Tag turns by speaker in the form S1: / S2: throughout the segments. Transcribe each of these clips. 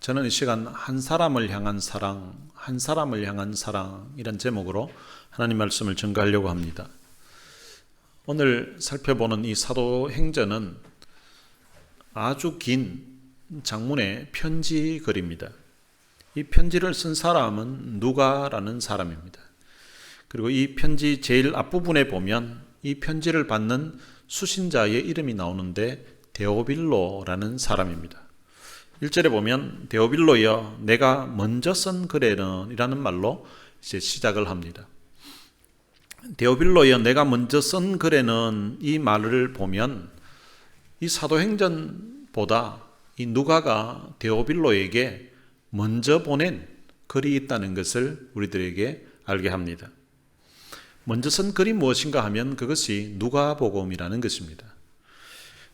S1: 저는 이 시간 한 사람을 향한 사랑, 한 사람을 향한 사랑 이런 제목으로 하나님 말씀을 전가하려고 합니다. 오늘 살펴보는 이 사도행전은 아주 긴 장문의 편지 글입니다. 이 편지를 쓴 사람은 누가라는 사람입니다. 그리고 이 편지 제일 앞부분에 보면 이 편지를 받는 수신자의 이름이 나오는데 데오빌로라는 사람입니다. 1절에 보면 데오빌로여 내가 먼저 쓴 글에는 이라는 말로 이제 시작을 합니다. 데오빌로여 내가 먼저 쓴 글에는 이 말을 보면 이 사도행전보다 이 누가가 데오빌로에게 먼저 보낸 글이 있다는 것을 우리들에게 알게 합니다. 먼저 쓴 글이 무엇인가 하면 그것이 누가복음이라는 것입니다.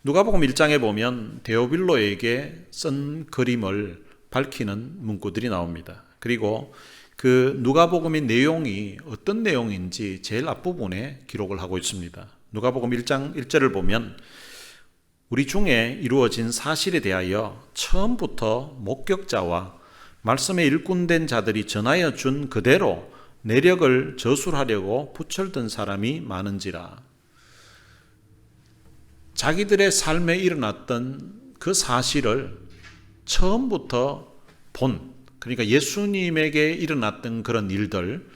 S1: 누가복음 1장에 보면 데오빌로에게 쓴 그림을 밝히는 문구들이 나옵니다. 그리고 그 누가복음의 내용이 어떤 내용인지 제일 앞부분에 기록을 하고 있습니다. 누가복음 1장 1절을 보면 우리 중에 이루어진 사실에 대하여 처음부터 목격자와 말씀에 일꾼된 자들이 전하여 준 그대로 내력을 저술하려고 부철든 사람이 많은지라. 자기들의 삶에 일어났던 그 사실을 처음부터 그러니까 예수님에게 일어났던 그런 일들,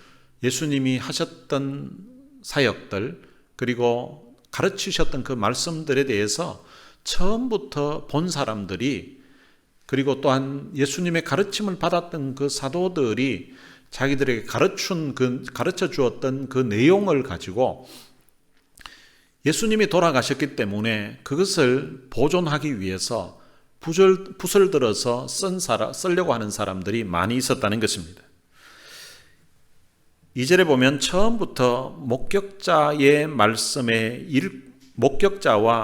S1: 예수님이 하셨던 사역들, 그리고 가르치셨던 그 말씀들에 대해서 처음부터 본 사람들이, 그리고 예수님의 가르침을 받았던 그 사도들이 자기들에게 가르쳐 주었던 그 내용을 가지고 예수님이 돌아가셨기 때문에 그것을 보존하기 위해서 붓을 들어서 쓰려고 하는 사람들이 많이 있었다는 것입니다. 2절에 보면 처음부터 목격자와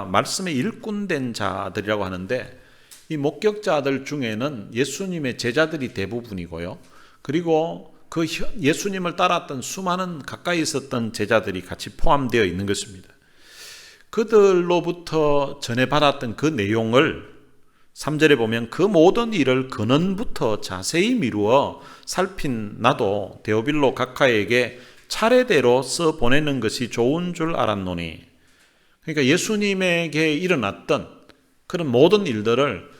S1: 말씀에 일꾼된 자들이라고 하는데, 이 목격자들 중에는 예수님의 제자들이 대부분이고요. 그리고 그 예수님을 따랐던 수많은 가까이 있었던 제자들이 같이 포함되어 있는 것입니다. 그들로부터 전해받았던 그 내용을 3절에 보면 그 모든 일을 근원부터 자세히 미루어 살핀 나도 데오빌로 각하에게 차례대로 써보내는 것이 좋은 줄 알았노니. 그러니까 예수님에게 일어났던 그런 모든 일들을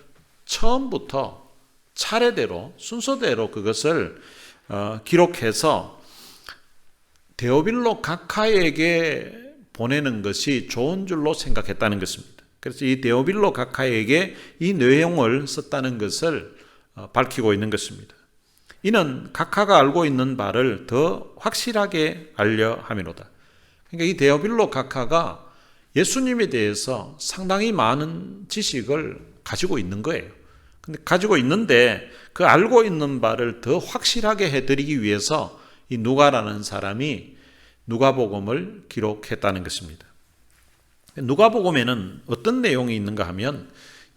S1: 처음부터 차례대로 순서대로 그것을 기록해서 데오빌로 각하에게 보내는 것이 좋은 줄로 생각했다는 것입니다. 그래서 이 데오빌로 각하에게 이 내용을 썼다는 것을 밝히고 있는 것입니다. 이는 각하가 알고 있는 바를 더 확실하게 알려 함이로다. 그러니까 이 데오빌로 각하가 예수님에 대해서 상당히 많은 지식을 가지고 있는 거예요. 근데 가지고 있는데 그 알고 있는 바를 더 확실하게 해드리기 위해서 이 누가라는 사람이 누가복음을 기록했다는 것입니다. 누가복음에는 어떤 내용이 있는가 하면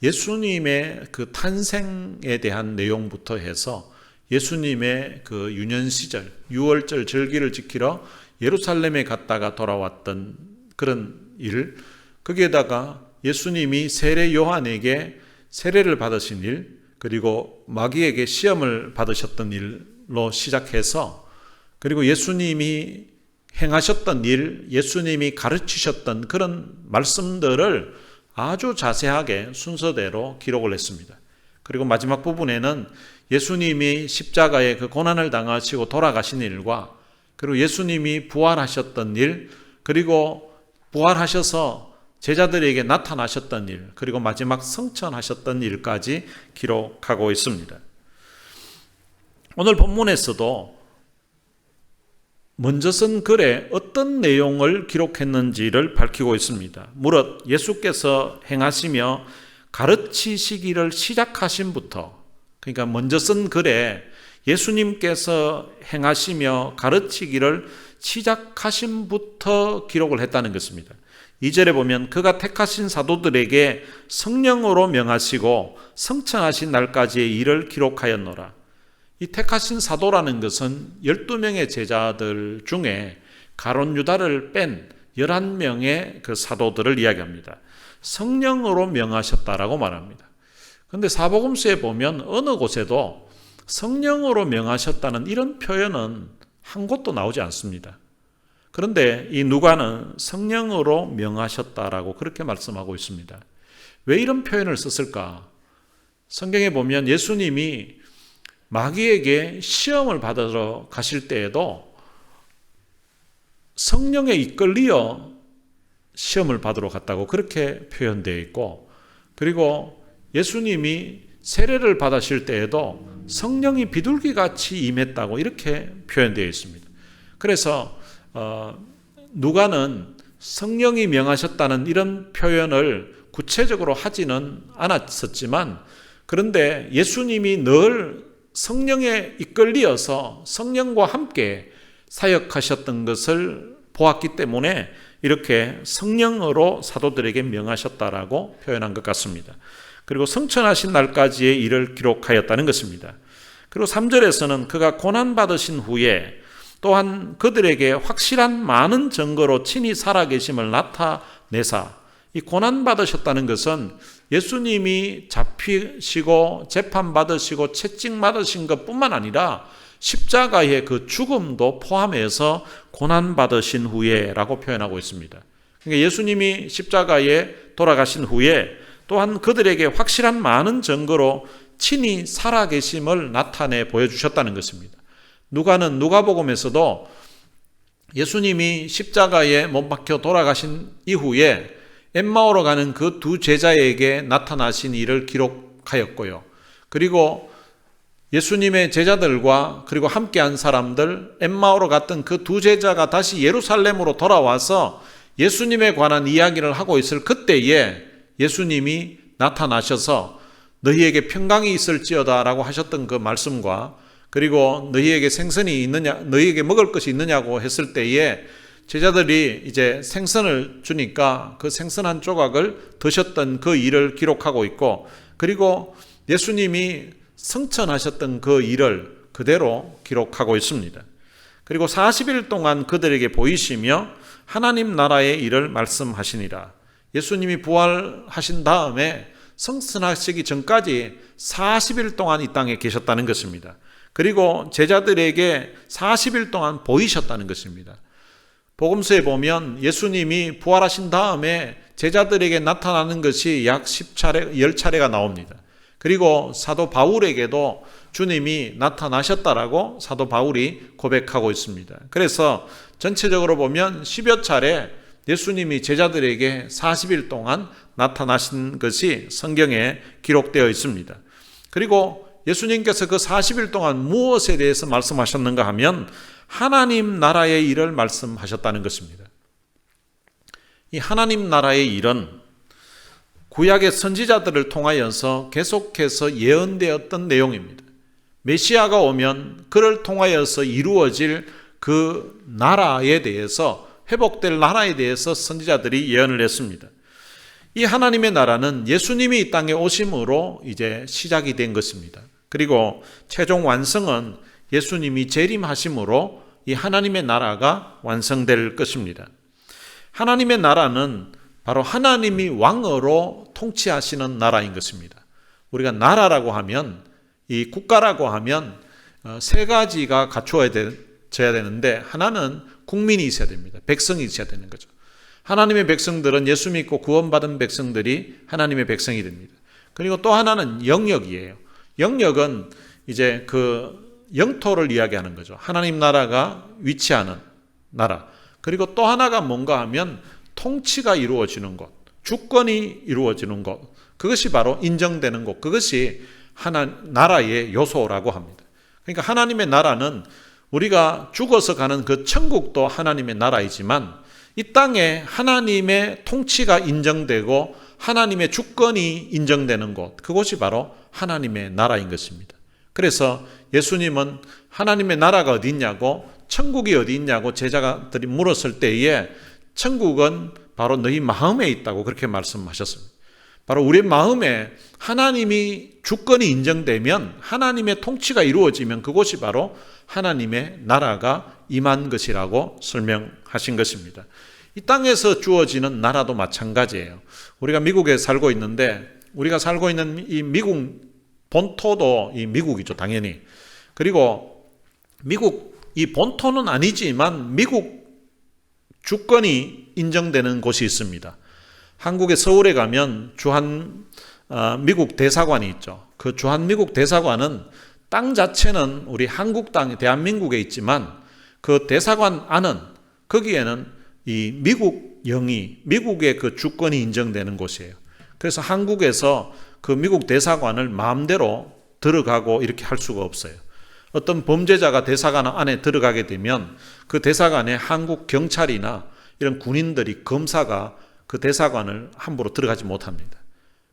S1: 예수님의 그 탄생에 대한 내용부터 해서 예수님의 그 유년 시절, 유월절 절기를 지키러 예루살렘에 갔다가 돌아왔던 그런 일, 거기에다가 예수님이 세례 요한에게 세례를 받으신 일, 그리고 마귀에게 시험을 받으셨던 일로 시작해서, 그리고 예수님이 행하셨던 일, 예수님이 가르치셨던 그런 말씀들을 아주 자세하게 순서대로 기록을 했습니다. 그리고 마지막 부분에는 예수님이 십자가에 그 고난을 당하시고 돌아가신 일과, 그리고 예수님이 부활하셨던 일, 그리고 부활하셔서 제자들에게 나타나셨던 일, 그리고 마지막 성천하셨던 일까지 기록하고 있습니다. 오늘 본문에서도 먼저 쓴 글에 어떤 내용을 기록했는지를 밝히고 있습니다. 무릇 예수께서 행하시며 가르치시기를 시작하신부터, 그러니까 먼저 쓴 글에 예수님께서 행하시며 가르치기를 시작하신부터 기록을 했다는 것입니다. 2절에 보면 그가 택하신 사도들에게 성령으로 명하시고 성청하신 날까지의 일을 기록하였노라. 이 택하신 사도라는 것은 12명의 제자들 중에 가룟 유다를 뺀 11명의 그 사도들을 이야기합니다. 성령으로 명하셨다라고 말합니다. 그런데 사복음서에 보면 어느 곳에도 성령으로 명하셨다는 이런 표현은 한 곳도 나오지 않습니다. 그런데 이 누가는 성령으로 명하셨다라고 그렇게 말씀하고 있습니다. 왜 이런 표현을 썼을까? 성경에 보면 예수님이 마귀에게 시험을 받으러 가실 때에도 성령에 이끌리어 시험을 받으러 갔다고 그렇게 표현되어 있고, 그리고 예수님이 세례를 받으실 때에도 성령이 비둘기같이 임했다고 이렇게 표현되어 있습니다. 그래서 누가는 성령이 명하셨다는 이런 표현을 구체적으로 하지는 않았었지만, 그런데 예수님이 늘 성령에 이끌리어서 성령과 함께 사역하셨던 것을 보았기 때문에 이렇게 성령으로 사도들에게 명하셨다라고 표현한 것 같습니다. 그리고 성천하신 날까지의 일을 기록하였다는 것입니다. 그리고 3절에서는 그가 고난받으신 후에 또한 그들에게 확실한 많은 증거로 친히 살아계심을 나타내사, 이 고난받으셨다는 것은 예수님이 잡히시고 재판받으시고 채찍맞으신 것뿐만 아니라 십자가의 그 죽음도 포함해서 고난받으신 후에라고 표현하고 있습니다. 그러니까 예수님이 십자가에 돌아가신 후에 또한 그들에게 확실한 많은 증거로 친히 살아계심을 나타내 보여주셨다는 것입니다. 누가는 누가복음에서도 예수님이 십자가에 못 박혀 돌아가신 이후에 엠마오로 가는 그 두 제자에게 나타나신 일을 기록하였고요. 그리고 예수님의 제자들과 그리고 함께한 사람들, 엠마오로 갔던 그 두 제자가 다시 예루살렘으로 돌아와서 예수님에 관한 이야기를 하고 있을 그때에 예수님이 나타나셔서 너희에게 평강이 있을지어다 라고 하셨던 그 말씀과, 그리고 너희에게 생선이 있느냐, 너희에게 먹을 것이 있느냐고 했을 때에 제자들이 이제 생선을 주니까 그 생선 한 조각을 드셨던 그 일을 기록하고 있고, 그리고 예수님이 성천하셨던 그 일을 그대로 기록하고 있습니다. 그리고 40일 동안 그들에게 보이시며 하나님 나라의 일을 말씀하시니라. 예수님이 부활하신 다음에 성천하시기 전까지 40일 동안 이 땅에 계셨다는 것입니다. 그리고 제자들에게 40일 동안 보이셨다는 것입니다. 복음서에 보면 예수님이 부활하신 다음에 제자들에게 나타나는 것이 약 10차례가 나옵니다. 그리고 사도 바울에게도 주님이 나타나셨다라고 사도 바울이 고백하고 있습니다. 그래서 전체적으로 보면 10여 차례 예수님이 제자들에게 40일 동안 나타나신 것이 성경에 기록되어 있습니다. 그리고 예수님께서 그 40일 동안 무엇에 대해서 말씀하셨는가 하면 하나님 나라의 일을 말씀하셨다는 것입니다. 이 하나님 나라의 일은 구약의 선지자들을 통하여서 계속해서 예언되었던 내용입니다. 메시아가 오면 그를 통하여서 이루어질 그 나라에 대해서, 회복될 나라에 대해서 선지자들이 예언을 했습니다. 이 하나님의 나라는 예수님이 이 땅에 오심으로 이제 시작이 된 것입니다. 그리고 최종 완성은 예수님이 재림하심으로 이 하나님의 나라가 완성될 것입니다. 하나님의 나라는 바로 하나님이 왕으로 통치하시는 나라인 것입니다. 우리가 나라라고 하면, 이 국가라고 하면 세 가지가 갖추어져야 되는데, 하나는 국민이 있어야 됩니다. 백성이 있어야 되는 거죠. 하나님의 백성들은 예수 믿고 구원받은 백성들이 하나님의 백성이 됩니다. 그리고 또 하나는 영역이에요. 영역은 이제 그 영토를 이야기하는 거죠. 하나님 나라가 위치하는 나라. 그리고 또 하나가 뭔가 하면 통치가 이루어지는 곳, 주권이 이루어지는 곳, 그것이 바로 인정되는 곳, 그것이 나라의 요소라고 합니다. 그러니까 하나님의 나라는 우리가 죽어서 가는 그 천국도 하나님의 나라이지만, 이 땅에 하나님의 통치가 인정되고 하나님의 주권이 인정되는 곳, 그곳이 바로 하나님의 나라인 것입니다. 그래서 예수님은 하나님의 나라가 어디 있냐고, 천국이 어디 있냐고 제자들이 물었을 때에 천국은 바로 너희 마음에 있다고 그렇게 말씀하셨습니다. 바로 우리 마음에 하나님이 주권이 인정되면, 하나님의 통치가 이루어지면 그곳이 바로 하나님의 나라가 임한 것이라고 설명하신 것입니다. 이 땅에서 주어지는 나라도 마찬가지예요. 우리가 미국에 살고 있는데 우리가 살고 있는 이 미국 본토도 이 미국이죠, 당연히. 그리고 미국 이 본토는 아니지만 미국 주권이 인정되는 곳이 있습니다. 한국의 서울에 가면 미국 대사관이 있죠. 그 주한미국 대사관은 땅 자체는 우리 한국 땅, 대한민국에 있지만 그 대사관 안은 거기에는 이 미국 영이, 미국의 그 주권이 인정되는 곳이에요. 그래서 한국에서 그 미국 대사관을 마음대로 들어가고 이렇게 할 수가 없어요. 어떤 범죄자가 대사관 안에 들어가게 되면 그 대사관에 한국 경찰이나 이런 군인들이, 검사가 그 대사관을 함부로 들어가지 못합니다.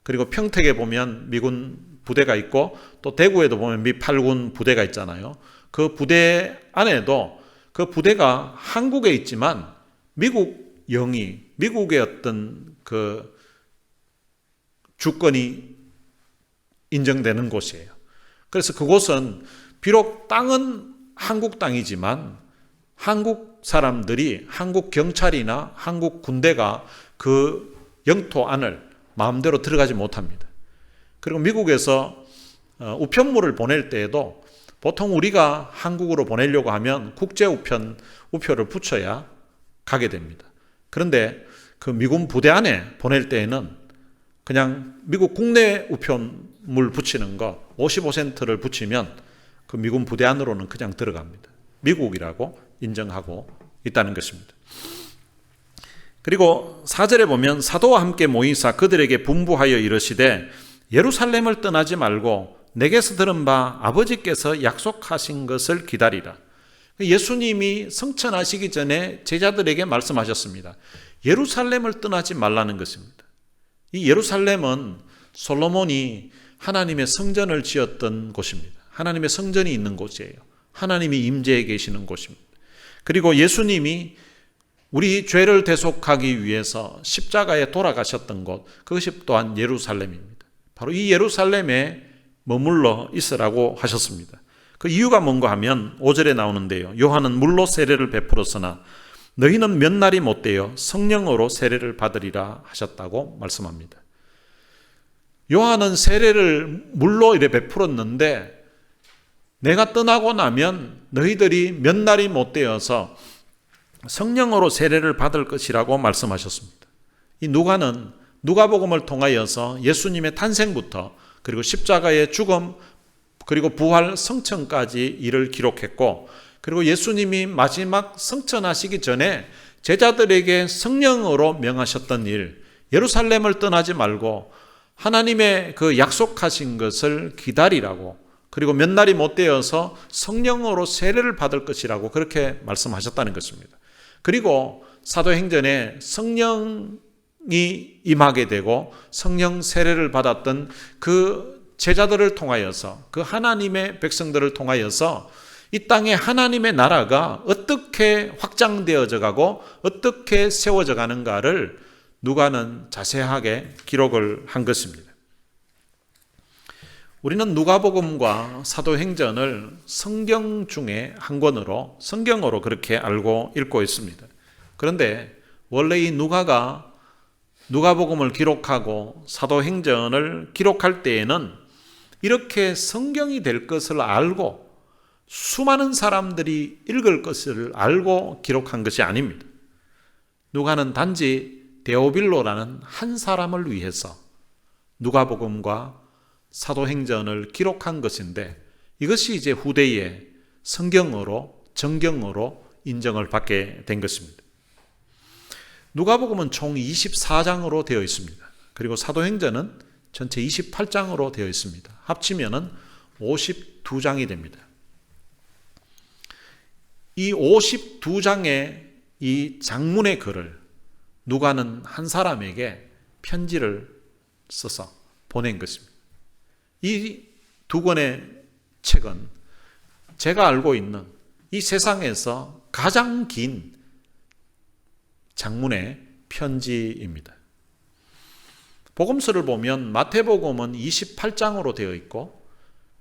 S1: 그리고 평택에 보면 미군 부대가 있고 또 대구에도 보면 미 8군 부대가 있잖아요. 그 부대 안에도 그 부대가 한국에 있지만 미국 영이, 미국의 어떤 그 주권이 인정되는 곳이에요. 그래서 그곳은 비록 땅은 한국 땅이지만 한국 사람들이, 한국 경찰이나 한국 군대가 그 영토 안을 마음대로 들어가지 못합니다. 그리고 미국에서 우편물을 보낼 때에도 보통 우리가 한국으로 보내려고 하면 국제 우표를 붙여야 가게 됩니다. 그런데 그 미군 부대 안에 보낼 때에는 그냥 미국 국내 우편물 붙이는 거 55센트를 붙이면 그 미군 부대 안으로는 그냥 들어갑니다. 미국이라고 인정하고 있다는 것입니다. 그리고 4절에 보면 사도와 함께 모이사 그들에게 분부하여 이르시되 예루살렘을 떠나지 말고 내게서 들은 바 아버지께서 약속하신 것을 기다리라. 예수님이 성천하시기 전에 제자들에게 말씀하셨습니다. 예루살렘을 떠나지 말라는 것입니다. 이 예루살렘은 솔로몬이 하나님의 성전을 지었던 곳입니다. 하나님의 성전이 있는 곳이에요. 하나님이 임재해 계시는 곳입니다. 그리고 예수님이 우리 죄를 대속하기 위해서 십자가에 돌아가셨던 곳, 그것이 또한 예루살렘입니다. 바로 이 예루살렘에 머물러 있으라고 하셨습니다. 그 이유가 뭔가 하면 5절에 나오는데요. 요한은 물로 세례를 베풀었으나 너희는 몇 날이 못되어 성령으로 세례를 받으리라 하셨다고 말씀합니다. 요한은 세례를 물로 이래 베풀었는데 내가 떠나고 나면 너희들이 몇 날이 못되어서 성령으로 세례를 받을 것이라고 말씀하셨습니다. 이 누가는 누가복음을 통하여서 예수님의 탄생부터 그리고 십자가의 죽음 그리고 부활 성천까지 이를 기록했고, 그리고 예수님이 마지막 성천하시기 전에 제자들에게 성령으로 명하셨던 일, 예루살렘을 떠나지 말고 하나님의 그 약속하신 것을 기다리라고, 그리고 몇 날이 못되어서 성령으로 세례를 받을 것이라고 그렇게 말씀하셨다는 것입니다. 그리고 사도행전에 성령이 임하게 되고 성령 세례를 받았던 그 제자들을 통하여서, 그 하나님의 백성들을 통하여서 이 땅에 하나님의 나라가 어떻게 확장되어져 가고 어떻게 세워져 가는가를 누가는 자세하게 기록을 한 것입니다. 우리는 누가복음과 사도행전을 성경 중에 한 권으로, 성경어로 그렇게 알고 읽고 있습니다. 그런데 원래 이 누가가 누가복음을 기록하고 사도행전을 기록할 때에는 이렇게 성경이 될 것을 알고 수많은 사람들이 읽을 것을 알고 기록한 것이 아닙니다. 누가는 단지 데오빌로라는 한 사람을 위해서 누가복음과 사도행전을 기록한 것인데, 이것이 이제 후대에 성경어로, 정경어로 인정을 받게 된 것입니다. 누가복음은 총 24장으로 되어 있습니다. 그리고 사도행전은 전체 28장으로 되어 있습니다. 합치면은 52장이 됩니다. 이 52장의 이 장문의 글을 누가는 한 사람에게 편지를 써서 보낸 것입니다. 이 두 권의 책은 제가 알고 있는 이 세상에서 가장 긴 장문의 편지입니다. 복음서를 보면 마태복음은 28장으로 되어 있고,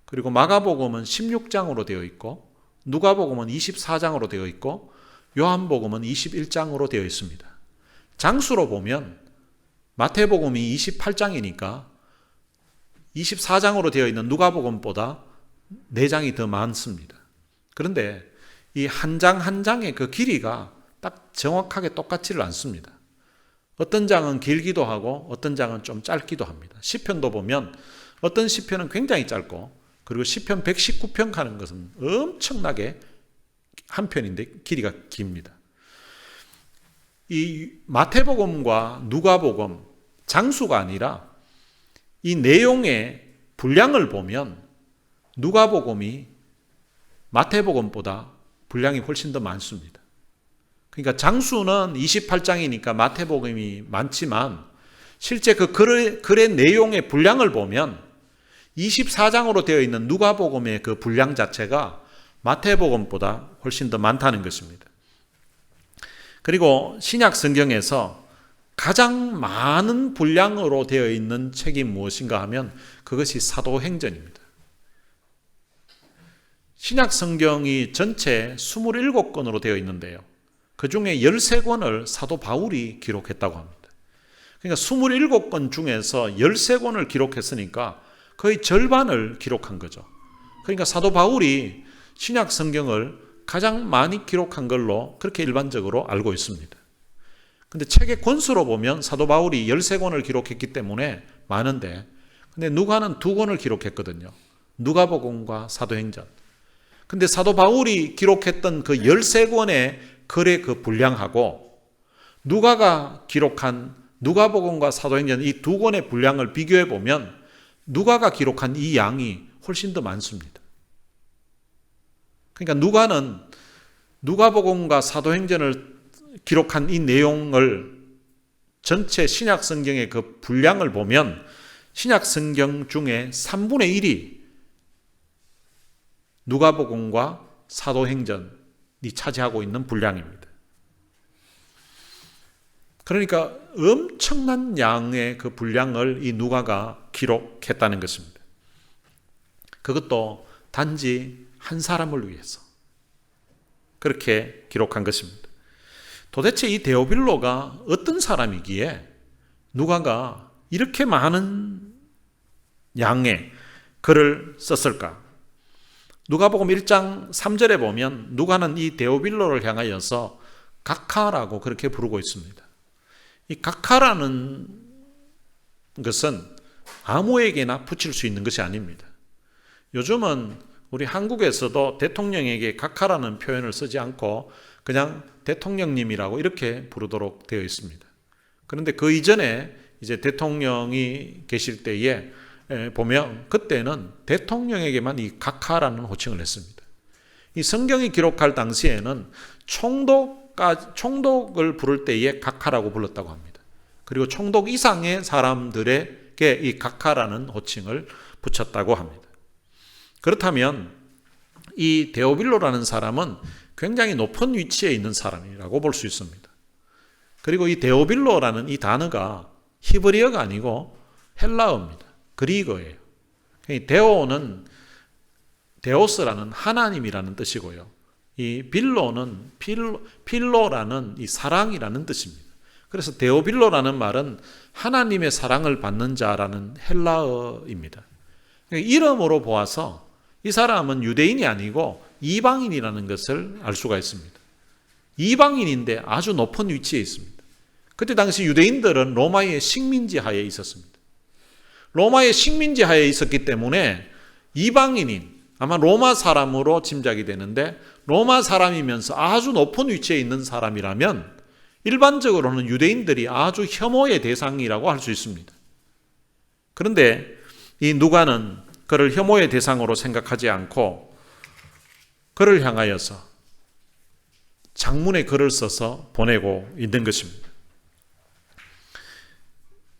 S1: 그리고 마가복음은 16장으로 되어 있고, 누가복음은 24장으로 되어 있고, 요한복음은 21장으로 되어 있습니다. 장수로 보면 마태복음이 28장이니까 24장으로 되어 있는 누가복음보다 4장이 더 많습니다. 그런데 이 한 장 한 장의 그 길이가 딱 정확하게 똑같지를 않습니다. 어떤 장은 길기도 하고 어떤 장은 좀 짧기도 합니다. 시편도 보면 어떤 시편은 굉장히 짧고, 그리고 시편 119편 가는 것은 엄청나게 한 편인데 길이가 깁니다. 이 마태복음과 누가복음, 장수가 아니라 이 내용의 분량을 보면 누가복음이 마태복음보다 분량이 훨씬 더 많습니다. 그러니까 장수는 28장이니까 마태복음이 많지만 실제 그 글의 내용의 분량을 보면 24장으로 되어 있는 누가복음의 그 분량 자체가 마태복음보다 훨씬 더 많다는 것입니다. 그리고 신약 성경에서 가장 많은 분량으로 되어 있는 책이 무엇인가 하면 그것이 사도행전입니다. 신약 성경이 전체 27권으로 되어 있는데요. 그 중에 13권을 사도 바울이 기록했다고 합니다. 그러니까 27권 중에서 13권을 기록했으니까 거의 절반을 기록한 거죠. 그러니까 사도 바울이 신약 성경을 가장 많이 기록한 걸로 그렇게 일반적으로 알고 있습니다. 근데 책의 권수로 보면 사도 바울이 13권을 기록했기 때문에 많은데, 근데 누가는 2권을 기록했거든요. 누가복음과 사도행전. 근데 사도 바울이 기록했던 그 13권의 글의 그 분량하고 누가가 기록한 누가복음과 사도행전 이 2권의 분량을 비교해 보면 누가가 기록한 이 양이 훨씬 더 많습니다. 그러니까 누가는 누가복음과 사도행전을 기록한 이 내용을 전체 신약 성경의 그 분량을 보면 신약 성경 중에 3분의 1이 누가복음과 사도행전이 차지하고 있는 분량입니다. 그러니까 엄청난 양의 그 분량을 이 누가가 기록했다는 것입니다. 그것도 단지 한 사람을 위해서 그렇게 기록한 것입니다. 도대체 이 데오빌로가 어떤 사람이기에 누가가 이렇게 많은 양의 글을 썼을까? 누가복음 1장 3절에 보면 누가는 이 데오빌로를 향하여서 각하라고 그렇게 부르고 있습니다. 이 각하라는 것은 아무에게나 붙일 수 있는 것이 아닙니다. 요즘은 우리 한국에서도 대통령에게 각하라는 표현을 쓰지 않고 그냥 대통령님이라고 이렇게 부르도록 되어 있습니다. 그런데 그 이전에 이제 대통령이 계실 때에 보면 그때는 대통령에게만 이 각하라는 호칭을 했습니다. 이 성경이 기록할 당시에는 총독을 부를 때에 각하라고 불렀다고 합니다. 그리고 총독 이상의 사람들에게 이 각하라는 호칭을 붙였다고 합니다. 그렇다면 이 데오빌로라는 사람은 굉장히 높은 위치에 있는 사람이라고 볼 수 있습니다. 그리고 이 데오빌로라는 이 단어가 히브리어가 아니고 헬라어입니다. 그리거예요. 데오는 데오스라는 하나님이라는 뜻이고요. 이 빌로는 필로라는 이 사랑이라는 뜻입니다. 그래서 데오빌로라는 말은 하나님의 사랑을 받는 자라는 헬라어입니다. 이름으로 보아서 이 사람은 유대인이 아니고 이방인이라는 것을 알 수가 있습니다. 이방인인데 아주 높은 위치에 있습니다. 그때 당시 유대인들은 로마의 식민지 하에 있었습니다. 로마의 식민지 하에 있었기 때문에 이방인인, 아마 로마 사람으로 짐작이 되는데 로마 사람이면서 아주 높은 위치에 있는 사람이라면 일반적으로는 유대인들이 아주 혐오의 대상이라고 할 수 있습니다. 그런데 이 누가는 그를 혐오의 대상으로 생각하지 않고 그를 향하여서 장문의 글을 써서 보내고 있는 것입니다.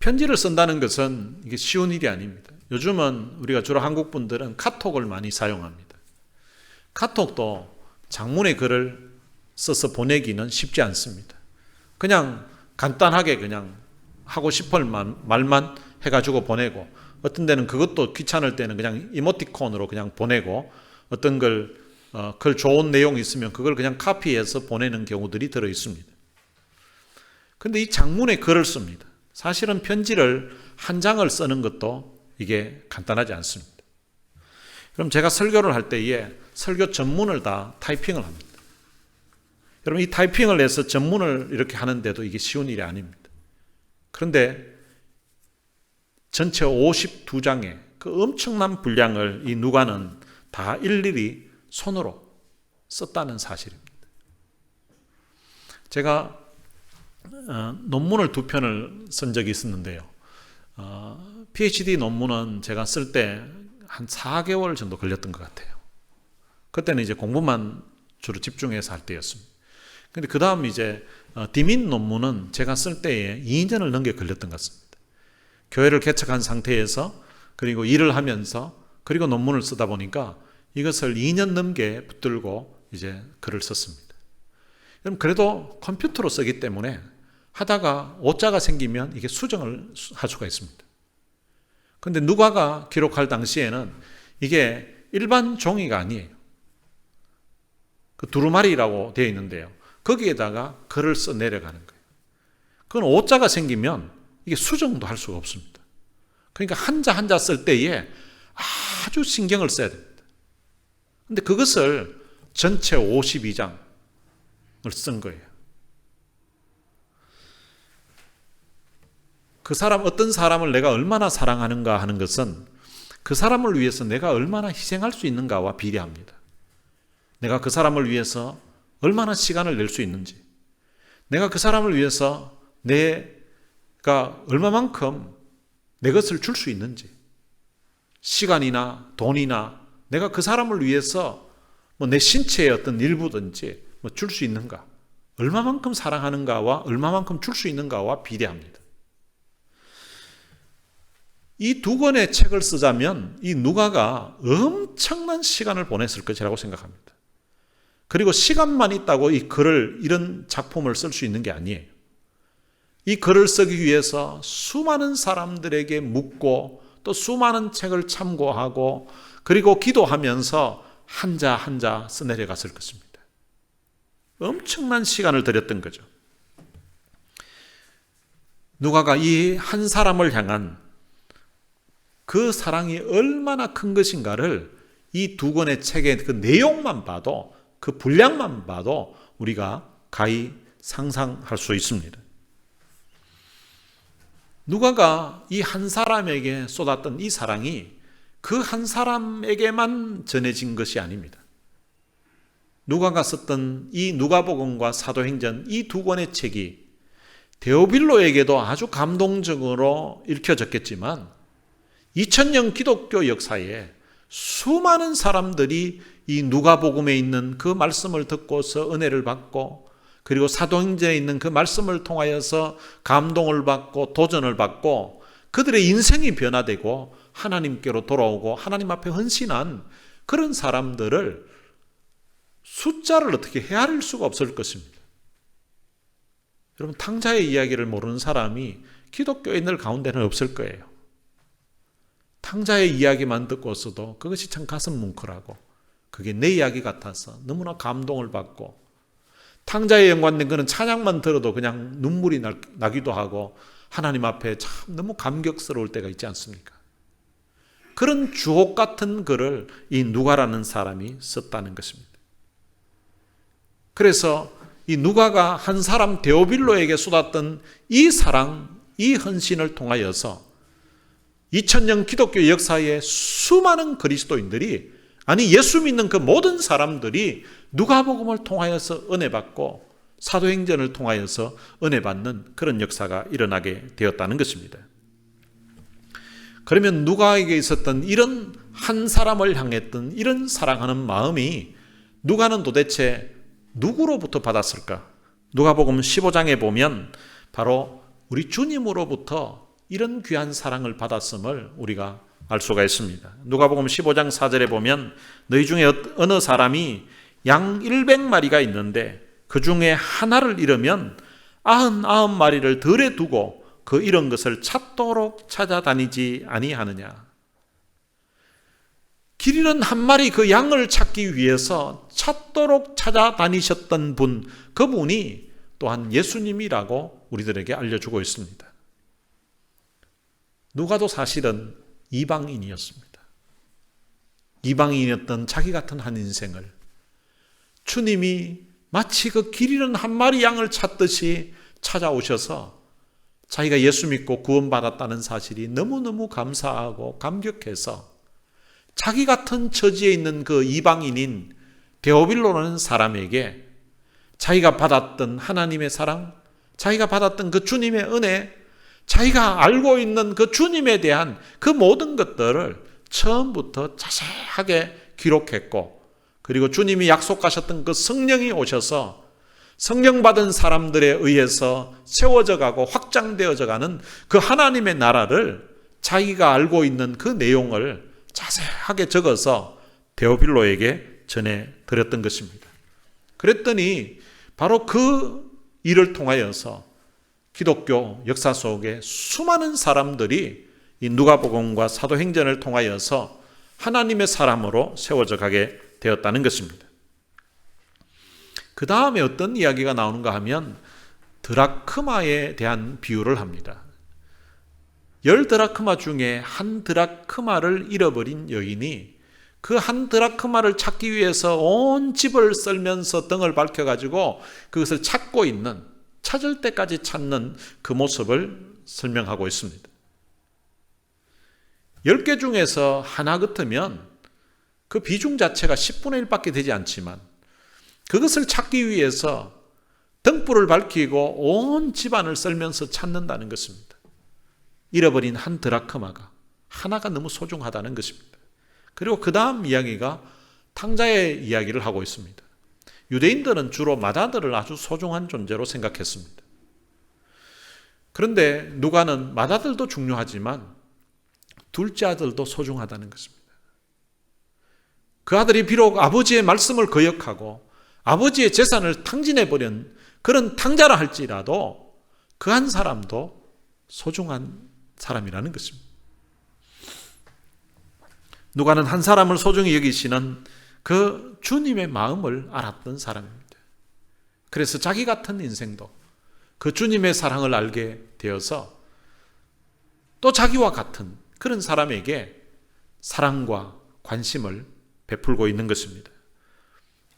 S1: 편지를 쓴다는 것은 이게 쉬운 일이 아닙니다. 요즘은 우리가 주로 한국 분들은 카톡을 많이 사용합니다. 카톡도 장문의 글을 써서 보내기는 쉽지 않습니다. 그냥 간단하게 그냥 하고 싶을 말만 해가지고 보내고, 어떤 데는 그것도 귀찮을 때는 그냥 이모티콘으로 그냥 보내고, 어떤 글 좋은 내용이 있으면 그걸 그냥 카피해서 보내는 경우들이 들어 있습니다. 그런데 이 장문의 글을 씁니다. 사실은 편지를 한 장을 쓰는 것도 이게 간단하지 않습니다. 그럼 제가 설교를 할 때에 설교 전문을 다 타이핑을 합니다. 여러분, 이 타이핑을 해서 전문을 이렇게 하는데도 이게 쉬운 일이 아닙니다. 그런데 전체 52장의 그 엄청난 분량을 이 누가는 다 일일이 손으로 썼다는 사실입니다. 제가 논문을 2편을 쓴 적이 있었는데요. PhD 논문은 제가 쓸 때 한 4개월 정도 걸렸던 것 같아요. 그때는 이제 공부만 주로 집중해서 할 때였습니다. 근데 그 다음 이제 디민 논문은 제가 쓸 때에 2년을 넘게 걸렸던 것 같습니다. 교회를 개척한 상태에서 그리고 일을 하면서 그리고 논문을 쓰다 보니까 이것을 2년 넘게 붙들고 이제 글을 썼습니다. 그래도 컴퓨터로 쓰기 때문에 하다가 오자가 생기면 이게 수정을 할 수가 있습니다. 그런데 누가가 기록할 당시에는 이게 일반 종이가 아니에요. 그 두루마리라고 되어 있는데요. 거기에다가 글을 써 내려가는 거예요. 그건 오자가 생기면 이게 수정도 할 수가 없습니다. 그러니까 한자 한자 쓸 때에 아주 신경을 써야 됩니다. 그런데 그것을 전체 52장을 쓴 거예요. 그 사람, 어떤 사람을 내가 얼마나 사랑하는가 하는 것은 그 사람을 위해서 내가 얼마나 희생할 수 있는가와 비례합니다. 내가 그 사람을 위해서 얼마나 시간을 낼 수 있는지, 내가 그 사람을 위해서 내가 얼마만큼 내 것을 줄 수 있는지, 시간이나 돈이나 내가 그 사람을 위해서 내 신체의 어떤 일부든지 줄 수 있는가, 얼마만큼 사랑하는가와 얼마만큼 줄 수 있는가와 비례합니다. 이 2권의 책을 쓰자면 이 누가가 엄청난 시간을 보냈을 것이라고 생각합니다. 그리고 시간만 있다고 이 글을, 이런 작품을 쓸 수 있는 게 아니에요. 이 글을 쓰기 위해서 수많은 사람들에게 묻고 또 수많은 책을 참고하고 그리고 기도하면서 한자 한자 써내려갔을 것입니다. 엄청난 시간을 들였던 거죠. 누가가 이 한 사람을 향한 그 사랑이 얼마나 큰 것인가를 이 2권의 책의 그 내용만 봐도, 그 분량만 봐도 우리가 가히 상상할 수 있습니다. 누가가 이 한 사람에게 쏟았던 이 사랑이 그 한 사람에게만 전해진 것이 아닙니다. 누가가 썼던 이 누가복음과 사도행전 이 2권의 책이 데오빌로에게도 아주 감동적으로 읽혀졌겠지만 2000년 기독교 역사에 수많은 사람들이 이 누가복음에 있는 그 말씀을 듣고서 은혜를 받고 그리고 사도행전에 있는 그 말씀을 통하여서 감동을 받고 도전을 받고 그들의 인생이 변화되고 하나님께로 돌아오고 하나님 앞에 헌신한 그런 사람들을 숫자를 어떻게 헤아릴 수가 없을 것입니다. 여러분, 탕자의 이야기를 모르는 사람이 기독교인들 가운데는 없을 거예요. 탕자의 이야기만 듣고서도 그것이 참 가슴 뭉클하고 그게 내 이야기 같아서 너무나 감동을 받고, 탕자에 연관된 그런 찬양만 들어도 그냥 눈물이 나기도 하고 하나님 앞에 참 너무 감격스러울 때가 있지 않습니까? 그런 주옥 같은 글을 이 누가라는 사람이 썼다는 것입니다. 그래서 이 누가가 한 사람 데오빌로에게 쏟았던 이 사랑, 이 헌신을 통하여서 2000년 기독교 역사의 수많은 그리스도인들이, 아니 예수 믿는 그 모든 사람들이 누가복음을 통하여서 은혜받고 사도행전을 통하여서 은혜받는 그런 역사가 일어나게 되었다는 것입니다. 그러면 누가에게 있었던 이런 한 사람을 향했던 이런 사랑하는 마음이 누가는 도대체 누구로부터 받았을까? 누가복음 15장에 보면 바로 우리 주님으로부터 이런 귀한 사랑을 받았음을 우리가 알 수가 있습니다. 누가복음 15장 4절에 보면 너희 중에 어느 사람이 양 100마리가 있는데 그 중에 하나를 잃으면 99마리를 들에 두고 그 잃은 것을 찾도록 찾아다니지 아니하느냐. 길 잃은 한 마리 그 양을 찾기 위해서 찾도록 찾아다니셨던 분, 그분이 또한 예수님이라고 우리들에게 알려주고 있습니다. 누가도 사실은 이방인이었습니다. 이방인이었던 자기 같은 한 인생을 주님이 마치 그 길 잃은 한 마리 양을 찾듯이 찾아오셔서 자기가 예수 믿고 구원받았다는 사실이 너무너무 감사하고 감격해서 자기 같은 처지에 있는 그 이방인인 데오빌로라는 사람에게 자기가 받았던 하나님의 사랑, 자기가 받았던 그 주님의 은혜, 자기가 알고 있는 그 주님에 대한 그 모든 것들을 처음부터 자세하게 기록했고, 그리고 주님이 약속하셨던 그 성령이 오셔서 성령 받은 사람들에 의해서 세워져 가고 확장되어져 가는 그 하나님의 나라를 자기가 알고 있는 그 내용을 자세하게 적어서 데오빌로에게 전해 드렸던 것입니다. 그랬더니 바로 그 일을 통하여서 기독교 역사 속에 수많은 사람들이 이 누가복음과 사도행전을 통하여서 하나님의 사람으로 세워져 가게 되었다는 것입니다. 그 다음에 어떤 이야기가 나오는가 하면 드라크마에 대한 비유를 합니다. 10드라크마 중에 한 드라크마를 잃어버린 여인이 그 한 드라크마를 찾기 위해서 온 집을 썰면서 등을 밝혀가지고 그것을 찾고 있는, 찾을 때까지 찾는 그 모습을 설명하고 있습니다. 10개 중에서 하나 같으면 그 비중 자체가 10분의 1밖에 되지 않지만 그것을 찾기 위해서 등불을 밝히고 온 집안을 썰면서 찾는다는 것입니다. 잃어버린 한 드라크마가 하나가 너무 소중하다는 것입니다. 그리고 그 다음 이야기가 탕자의 이야기를 하고 있습니다. 유대인들은 주로 맏아들을 아주 소중한 존재로 생각했습니다. 그런데 누가는 맏아들도 중요하지만 둘째 아들도 소중하다는 것입니다. 그 아들이 비록 아버지의 말씀을 거역하고 아버지의 재산을 탕진해버린 그런 탕자라 할지라도 그 한 사람도 소중한 사람이라는 것입니다. 누가는 한 사람을 소중히 여기시는 그 주님의 마음을 알았던 사람입니다. 그래서 자기 같은 인생도 그 주님의 사랑을 알게 되어서 또 자기와 같은 그런 사람에게 사랑과 관심을 베풀고 있는 것입니다.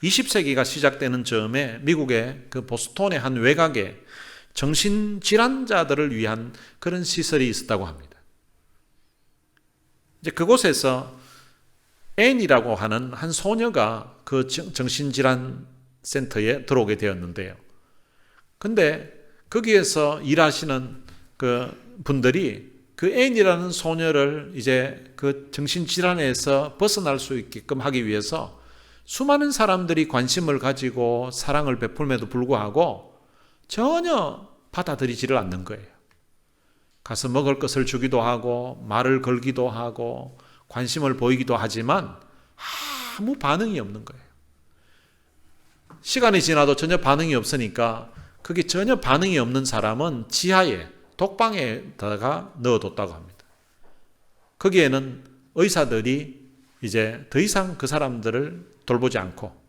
S1: 20세기가 시작되는 즈음에 미국의 그 보스턴의 한 외곽에 정신질환자들을 위한 그런 시설이 있었다고 합니다. 이제 그곳에서 앤이라고 하는 한 소녀가 그 정신질환 센터에 들어오게 되었는데요. 근데 거기에서 일하시는 그 분들이 그 앤이라는 소녀를 이제 그 정신질환에서 벗어날 수 있게끔 하기 위해서 수많은 사람들이 관심을 가지고 사랑을 베풀면도 불구하고 전혀 받아들이지를 않는 거예요. 가서 먹을 것을 주기도 하고 말을 걸기도 하고 관심을 보이기도 하지만 아무 반응이 없는 거예요. 시간이 지나도 전혀 반응이 없으니까 그게 전혀 반응이 없는 사람은 지하에 독방에다가 넣어뒀다고 합니다. 거기에는 의사들이 이제 더 이상 그 사람들을 돌보지 않고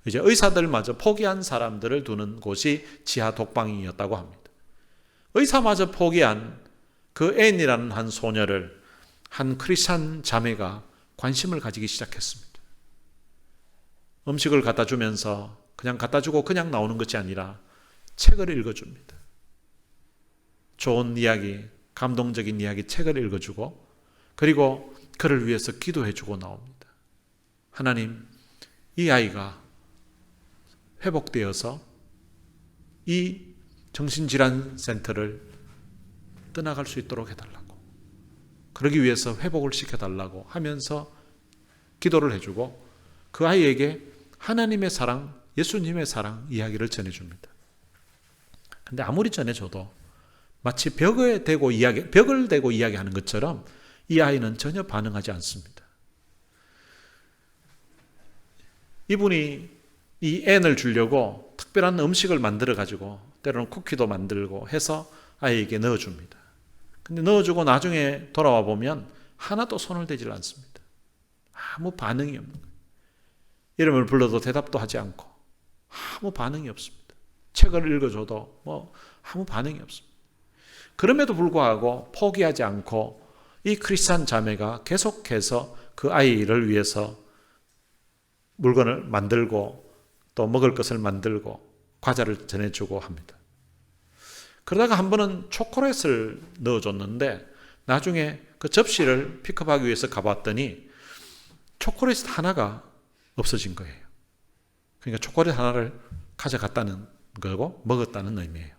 S1: 이제 의사들마저 포기한 사람들을 두는 곳이 지하 독방이었다고 합니다. 의사마저 포기한 그 앤이라는 한 소녀를 한 크리스찬 자매가 관심을 가지기 시작했습니다. 음식을 갖다 주면서 그냥 갖다 주고 그냥 나오는 것이 아니라 책을 읽어줍니다. 좋은 이야기, 감동적인 이야기 책을 읽어주고 그리고 그를 위해서 기도해주고 나옵니다. 하나님, 이 아이가 회복되어서 이 정신질환 센터를 떠나갈 수 있도록 해달라고, 그러기 위해서 회복을 시켜달라고 하면서 기도를 해주고 그 아이에게 하나님의 사랑, 예수님의 사랑 이야기를 전해줍니다. 근데 아무리 전해줘도 마치 벽을 대고 이야기하는 것처럼 이 아이는 전혀 반응하지 않습니다. 이분이 이 앤을 주려고 특별한 음식을 만들어가지고 때로는 쿠키도 만들고 해서 아이에게 넣어줍니다. 근데 넣어주고 나중에 돌아와 보면 하나도 손을 대질 않습니다. 아무 반응이 없는 거예요. 이름을 불러도 대답도 하지 않고 아무 반응이 없습니다. 책을 읽어줘도 아무 반응이 없습니다. 그럼에도 불구하고 포기하지 않고 이 크리스찬 자매가 계속해서 그 아이를 위해서 물건을 만들고 또 먹을 것을 만들고 과자를 전해주고 합니다. 그러다가 한 번은 초콜릿을 넣어줬는데 나중에 그 접시를 픽업하기 위해서 가봤더니 초콜릿 하나가 없어진 거예요. 그러니까 초콜릿 하나를 가져갔다는 거고 먹었다는 의미예요.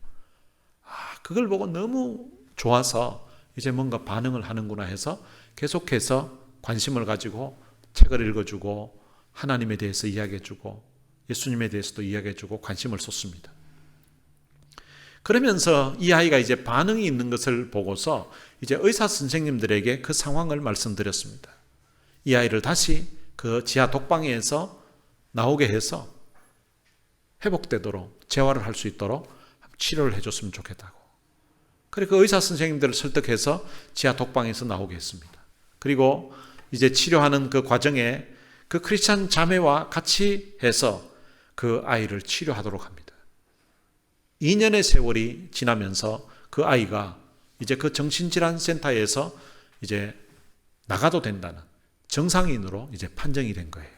S1: 그걸 보고 너무 좋아서 이제 뭔가 반응을 하는구나 해서 계속해서 관심을 가지고 책을 읽어주고 하나님에 대해서 이야기해주고 예수님에 대해서도 이야기해주고 관심을 쏟습니다. 그러면서 이 아이가 이제 반응이 있는 것을 보고서 이제 의사 선생님들에게 그 상황을 말씀드렸습니다. 이 아이를 다시 그 지하 독방에서 나오게 해서 회복되도록 재활을 할 수 있도록 치료를 해줬으면 좋겠다고. 그리고 그 의사 선생님들을 설득해서 지하 독방에서 나오게 했습니다. 그리고 이제 치료하는 그 과정에 그 크리스찬 자매와 같이 해서 그 아이를 치료하도록 합니다. 2년의 세월이 지나면서 그 아이가 이제 그 정신질환센터에서 이제 나가도 된다는 정상인으로 이제 판정이 된 거예요.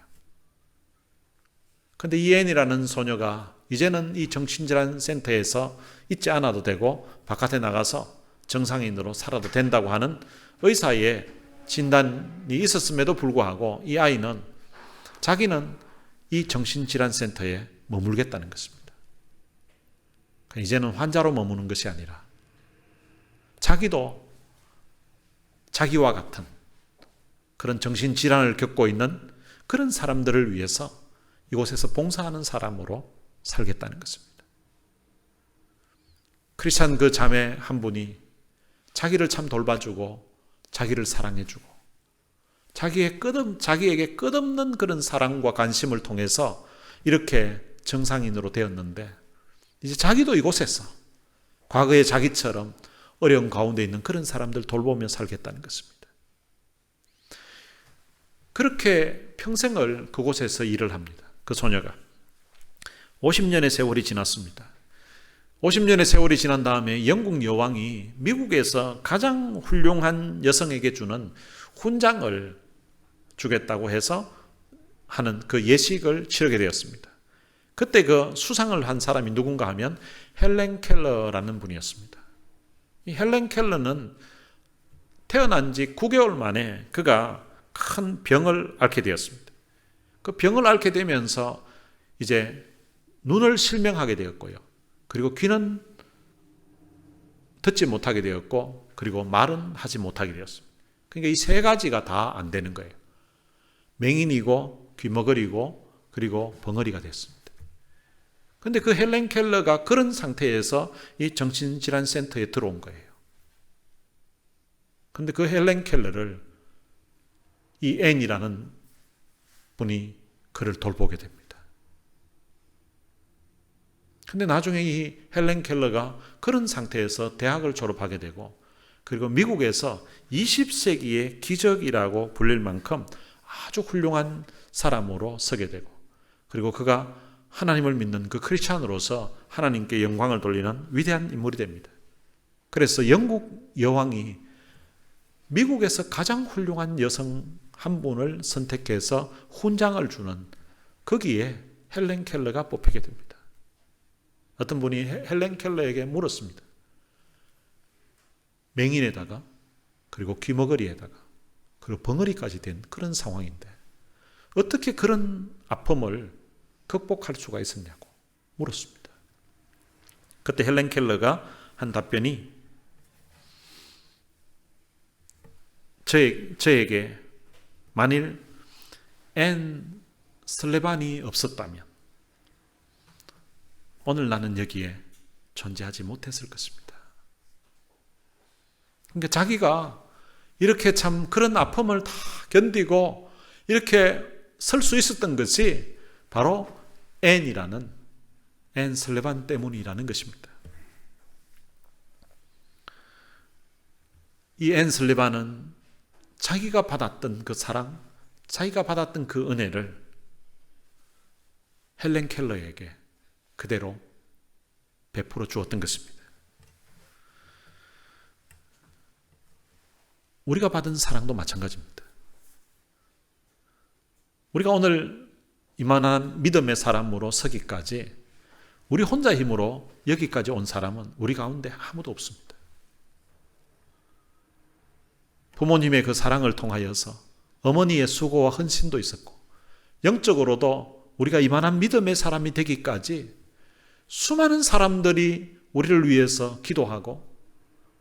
S1: 근데 이엔이라는 소녀가 이제는 이 정신질환센터에서 있지 않아도 되고 바깥에 나가서 정상인으로 살아도 된다고 하는 의사의 진단이 있었음에도 불구하고 이 아이는 자기는 이 정신질환센터에 머물겠다는 것입니다. 이제는 환자로 머무는 것이 아니라 자기도 자기와 같은 그런 정신질환을 겪고 있는 그런 사람들을 위해서 이곳에서 봉사하는 사람으로 살겠다는 것입니다. 크리스찬 그 자매 한 분이 자기를 참 돌봐주고 자기를 사랑해주고 자기에게 끝없는 그런 사랑과 관심을 통해서 이렇게 정상인으로 되었는데 이제 자기도 이곳에서 과거의 자기처럼 어려운 가운데 있는 그런 사람들 돌보며 살겠다는 것입니다. 그렇게 평생을 그곳에서 일을 합니다. 그 소녀가 50년의 세월이 지났습니다. 50년의 세월이 지난 다음에 영국 여왕이 미국에서 가장 훌륭한 여성에게 주는 훈장을 주겠다고 해서 하는 그 예식을 치르게 되었습니다. 그때 그 수상을 한 사람이 누군가 하면 헬렌 켈러라는 분이었습니다. 이 헬렌 켈러는 태어난 지 9개월 만에 그가 큰 병을 앓게 되었습니다. 그 병을 앓게 되면서 이제 눈을 실명하게 되었고요. 그리고 귀는 듣지 못하게 되었고, 그리고 말은 하지 못하게 되었습니다. 그러니까 이 세 가지가 다 안 되는 거예요. 맹인이고, 귀머거리고, 그리고 벙어리가 됐습니다. 그런데 그 헬렌 켈러가 그런 상태에서 이 정신질환센터에 들어온 거예요. 그런데 그 헬렌 켈러를 이 앤이라는 분이 그를 돌보게 됩니다. 근데 나중에 이 헬렌 켈러가 그런 상태에서 대학을 졸업하게 되고, 그리고 미국에서 20세기의 기적이라고 불릴 만큼 아주 훌륭한 사람으로 서게 되고, 그리고 그가 하나님을 믿는 그 크리스찬으로서 하나님께 영광을 돌리는 위대한 인물이 됩니다. 그래서 영국 여왕이 미국에서 가장 훌륭한 여성 한 분을 선택해서 훈장을 주는 거기에 헬렌 켈러가 뽑히게 됩니다. 어떤 분이 헬렌 켈러에게 물었습니다. 맹인에다가 그리고 귀머거리에다가 그리고 벙어리까지 된 그런 상황인데 어떻게 그런 아픔을 극복할 수가 있었냐고 물었습니다. 그때 헬렌 켈러가 한 답변이 저에게 만일 앤 슬레반이 없었다면 오늘 나는 여기에 존재하지 못했을 것입니다. 그러니까 자기가 이렇게 참 그런 아픔을 다 견디고 이렇게 설 수 있었던 것이 바로 앤이라는 앤 슬레반 때문이라는 것입니다. 이 앤 슬레반은 자기가 받았던 그 사랑, 자기가 받았던 그 은혜를 헬렌 켈러에게 그대로 베풀어 주었던 것입니다. 우리가 받은 사랑도 마찬가지입니다. 우리가 오늘 이만한 믿음의 사람으로 서기까지 우리 혼자 힘으로 여기까지 온 사람은 우리 가운데 아무도 없습니다. 부모님의 그 사랑을 통하여서 어머니의 수고와 헌신도 있었고, 영적으로도 우리가 이만한 믿음의 사람이 되기까지 수많은 사람들이 우리를 위해서 기도하고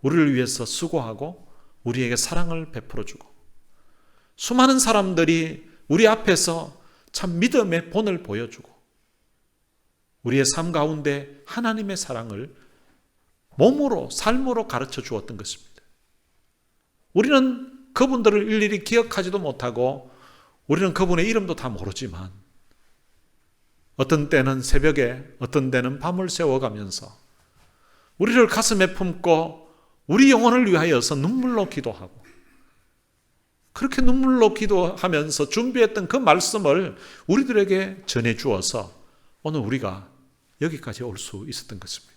S1: 우리를 위해서 수고하고 우리에게 사랑을 베풀어주고, 수많은 사람들이 우리 앞에서 참 믿음의 본을 보여주고 우리의 삶 가운데 하나님의 사랑을 몸으로 삶으로 가르쳐 주었던 것입니다. 우리는 그분들을 일일이 기억하지도 못하고 우리는 그분의 이름도 다 모르지만 어떤 때는 새벽에 어떤 때는 밤을 새워가면서 우리를 가슴에 품고 우리 영혼을 위하여서 눈물로 기도하고, 그렇게 눈물로 기도하면서 준비했던 그 말씀을 우리들에게 전해주어서 오늘 우리가 여기까지 올 수 있었던 것입니다.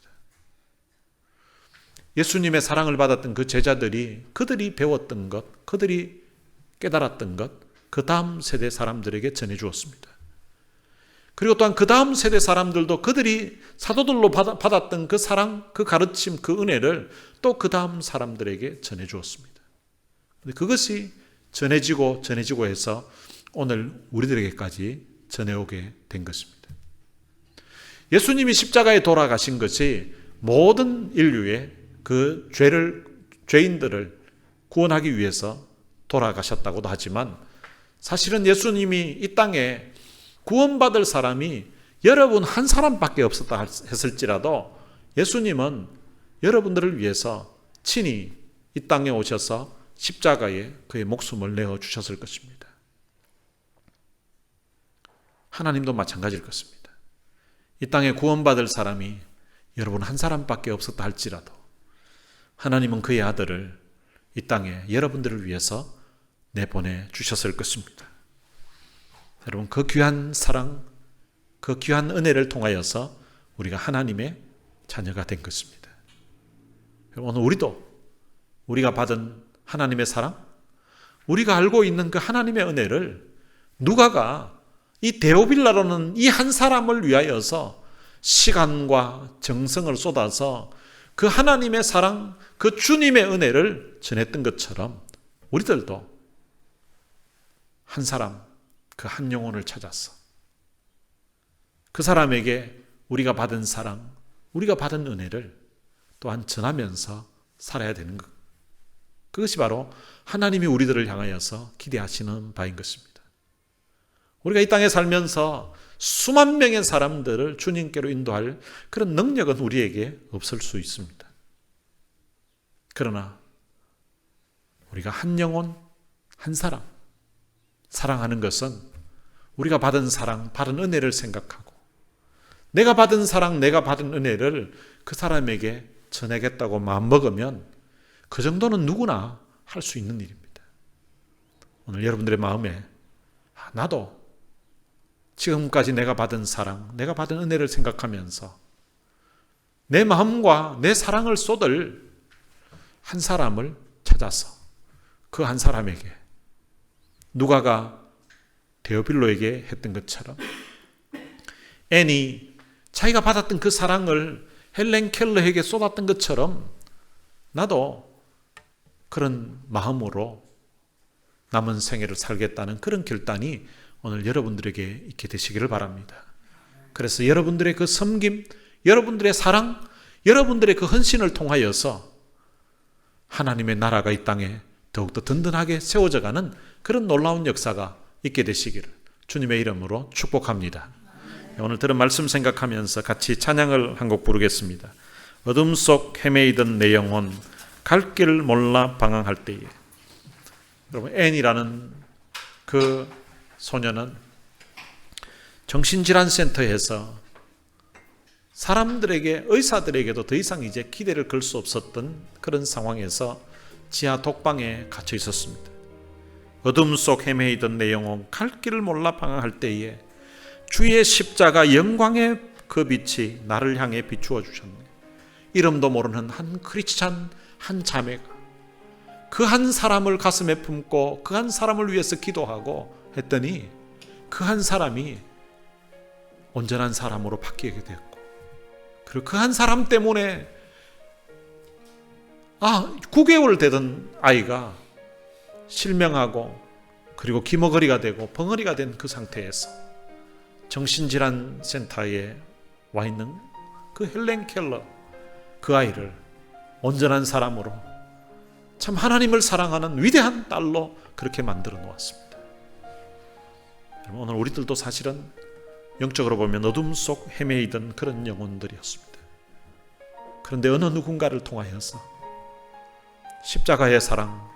S1: 예수님의 사랑을 받았던 그 제자들이 그들이 배웠던 것, 그들이 깨달았던 것, 그 다음 세대 사람들에게 전해주었습니다. 그리고 또한 그 다음 세대 사람들도 그들이 사도들로 받았던 그 사랑, 그 가르침, 그 은혜를 또 그 다음 사람들에게 전해주었습니다. 그것이 전해지고 해서 오늘 우리들에게까지 전해오게 된 것입니다. 예수님이 십자가에 돌아가신 것이 모든 인류의 그 죄인들을 구원하기 위해서 돌아가셨다고도 하지만, 사실은 예수님이 이 땅에 구원받을 사람이 여러분 한 사람밖에 없었다 했을지라도 예수님은 여러분들을 위해서 친히 이 땅에 오셔서 십자가에 그의 목숨을 내어주셨을 것입니다. 하나님도 마찬가지일 것입니다. 이 땅에 구원받을 사람이 여러분 한 사람밖에 없었다 할지라도 하나님은 그의 아들을 이 땅에 여러분들을 위해서 내보내 주셨을 것입니다. 여러분, 그 귀한 사랑, 그 귀한 은혜를 통하여서 우리가 하나님의 자녀가 된 것입니다. 오늘 우리가 받은 하나님의 사랑, 우리가 알고 있는 그 하나님의 은혜를 누가가 이 데오빌라로는 이 한 사람을 위하여서 시간과 정성을 쏟아서 그 하나님의 사랑, 그 주님의 은혜를 전했던 것처럼 우리들도 한 사람, 그 한 영혼을 찾아서 그 사람에게 우리가 받은 사랑, 우리가 받은 은혜를 또한 전하면서 살아야 되는 것. 그것이 바로 하나님이 우리들을 향하여서 기대하시는 바인 것입니다. 우리가 이 땅에 살면서 수만 명의 사람들을 주님께로 인도할 그런 능력은 우리에게 없을 수 있습니다. 그러나 우리가 한 영혼, 한 사람 사랑하는 것은 우리가 받은 사랑, 받은 은혜를 생각하고 내가 받은 사랑, 내가 받은 은혜를 그 사람에게 전하겠다고 마음먹으면 그 정도는 누구나 할 수 있는 일입니다. 오늘 여러분들의 마음에 나도 지금까지 내가 받은 사랑, 내가 받은 은혜를 생각하면서 내 마음과 내 사랑을 쏟을 한 사람을 찾아서 그 한 사람에게 누가가 데오빌로에게 했던 것처럼 앤이 자기가 받았던 그 사랑을 헬렌 켈러에게 쏟았던 것처럼 나도 그런 마음으로 남은 생애를 살겠다는 그런 결단이 오늘 여러분들에게 있게 되시기를 바랍니다. 그래서 여러분들의 그 섬김, 여러분들의 사랑, 여러분들의 그 헌신을 통하여서 하나님의 나라가 이 땅에 더욱더 든든하게 세워져가는 그런 놀라운 역사가 있게 되시기를 주님의 이름으로 축복합니다. 오늘 들은 말씀 생각하면서 같이 찬양을 한 곡 부르겠습니다. 어둠 속 헤매이던 내 영혼 갈 길 몰라 방황할 때에. 여러분, 앤이라는 그 소녀는 정신질환센터에서 사람들에게, 의사들에게도 더 이상 이제 기대를 걸 수 없었던 그런 상황에서 지하 독방에 갇혀 있었습니다. 어둠 속 헤매이던 내 영혼 갈 길을 몰라 방황할 때에 주의 십자가 영광의 그 빛이 나를 향해 비추어 주셨네. 이름도 모르는 한 크리스찬 한 자매가 그 한 사람을 가슴에 품고 그 한 사람을 위해서 기도하고 했더니 그 한 사람이 온전한 사람으로 바뀌게 되었고, 그리고 그 한 사람 때문에 9개월 되던 아이가 실명하고 그리고 기머거리가 되고 벙어리가 된 그 상태에서 정신질환 센터에 와 있는 그 헬렌 켈러, 그 아이를 온전한 사람으로, 참 하나님을 사랑하는 위대한 딸로 그렇게 만들어 놓았습니다. 여러분, 오늘 우리들도 사실은 영적으로 보면 어둠 속 헤매이던 그런 영혼들이었습니다. 그런데 어느 누군가를 통하여서 십자가의 사랑,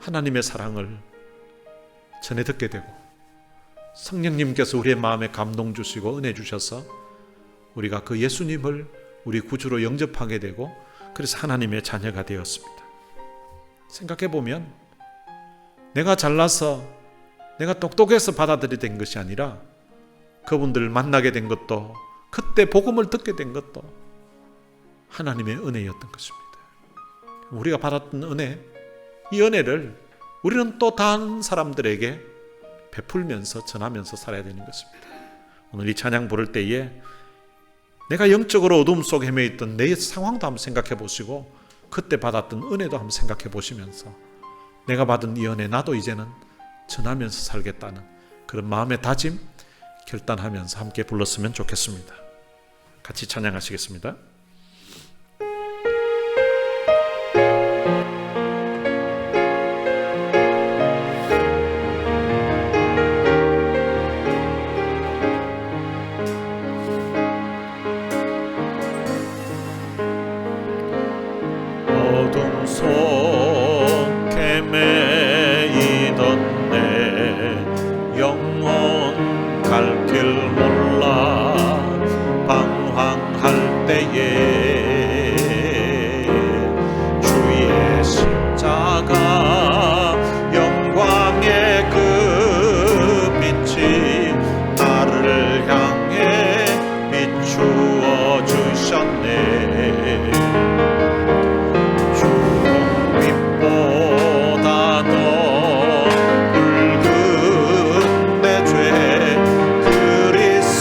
S1: 하나님의 사랑을 전해 듣게 되고, 성령님께서 우리의 마음에 감동 주시고 은혜 주셔서 우리가 그 예수님을 우리 구주로 영접하게 되고, 그래서 하나님의 자녀가 되었습니다. 생각해 보면 내가 잘나서 내가 똑똑해서 받아들이게 된 것이 아니라 그분들을 만나게 된 것도, 그때 복음을 듣게 된 것도 하나님의 은혜였던 것입니다. 우리가 받았던 은혜, 이 은혜를 우리는 또 다른 사람들에게 베풀면서 전하면서 살아야 되는 것입니다. 오늘 이 찬양 부를 때에 내가 영적으로 어둠 속에 헤매있던 내 상황도 한번 생각해 보시고, 그때 받았던 은혜도 한번 생각해 보시면서 내가 받은 이 은혜 나도 이제는 전하면서 살겠다는 그런 마음의 다짐 결단하면서 함께 불렀으면 좋겠습니다. 같이 찬양하시겠습니다.
S2: 어둠 속에 매이던 내 영혼 갈 길 몰라 방황할 때에 주의 십자가 영광의 그 빛이 나를 향해 비추어 주셨네. 주홍빛보다 더 붉은 내 죄 그리스도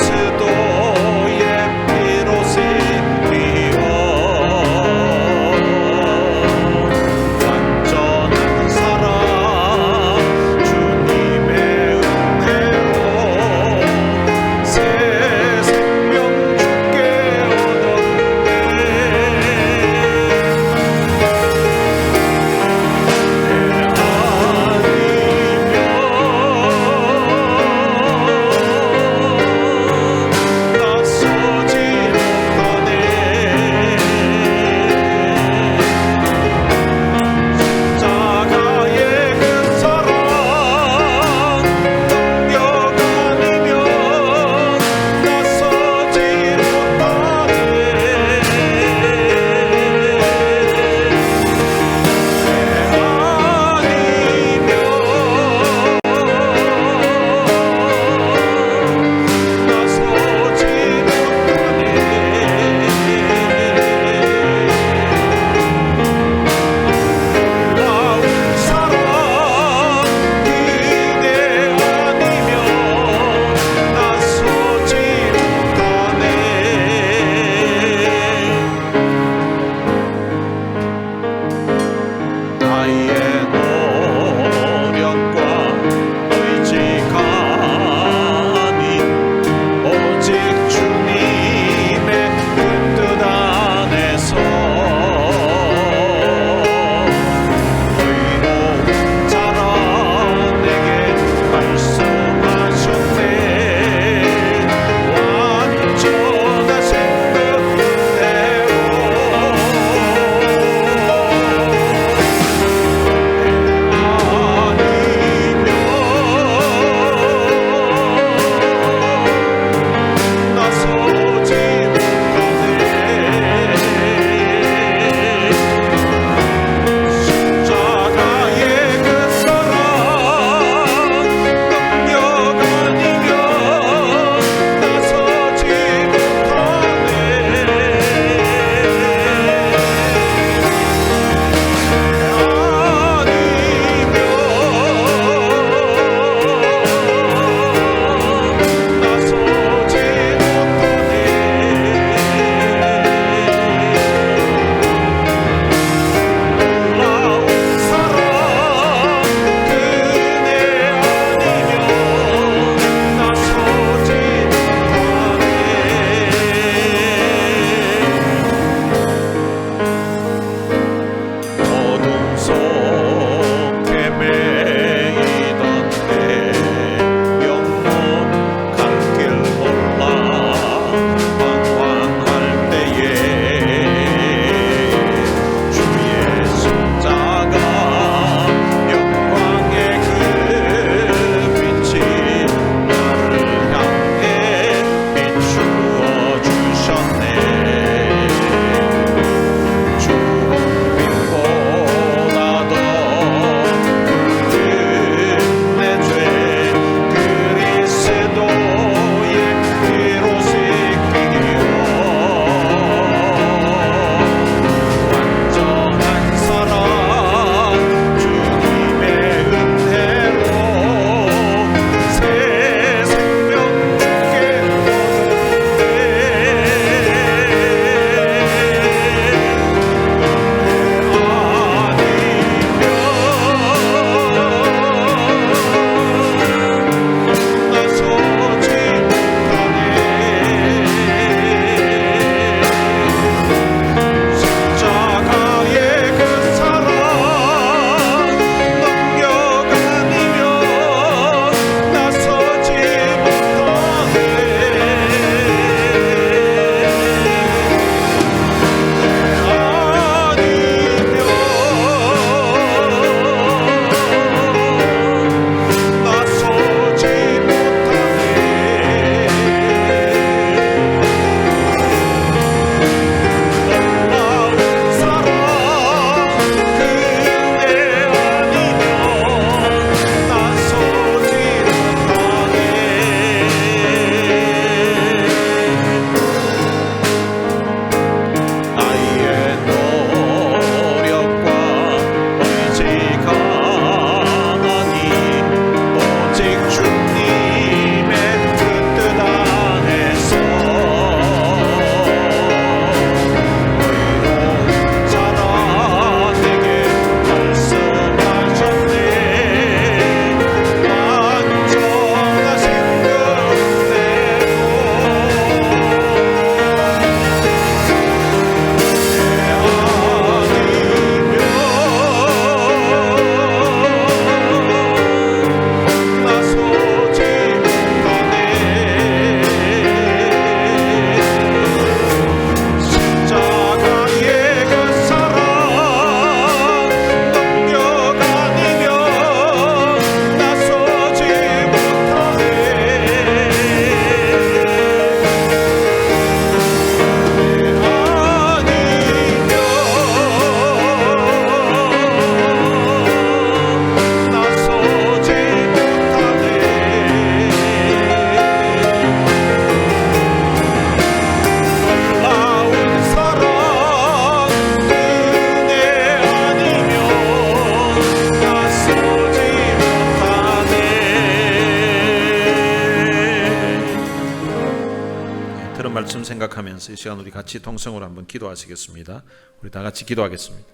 S1: 말씀 생각하면서 이 시간 우리 같이 통성으로 한번 기도하시겠습니다. 우리 다 같이 기도하겠습니다.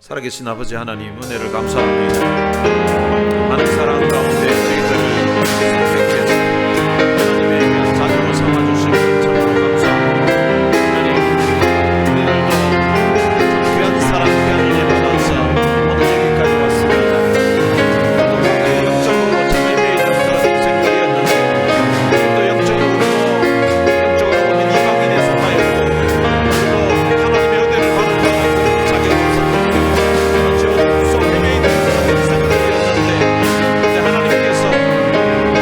S1: 살아계신 아버지 하나님, 은혜를 감사합니다. 많은 사랑 가운데 저희들을 선택해서 하나님의 자녀로 삼아주시는 참으로 감사합니다. 하나님, 우리들도 귀한 사랑, 귀한 은혜 받아서 오늘 여기까지 왔습니다. 또 우리의 영적으로 참에 매이는 그런 인생들이었는데, 또 영적으로 우리는 이방인에 속하였고, 우리도 하나님의 은혜를 받는 자격을 속 헤매이는 그런 인생들이었는데, 이제 하나님께서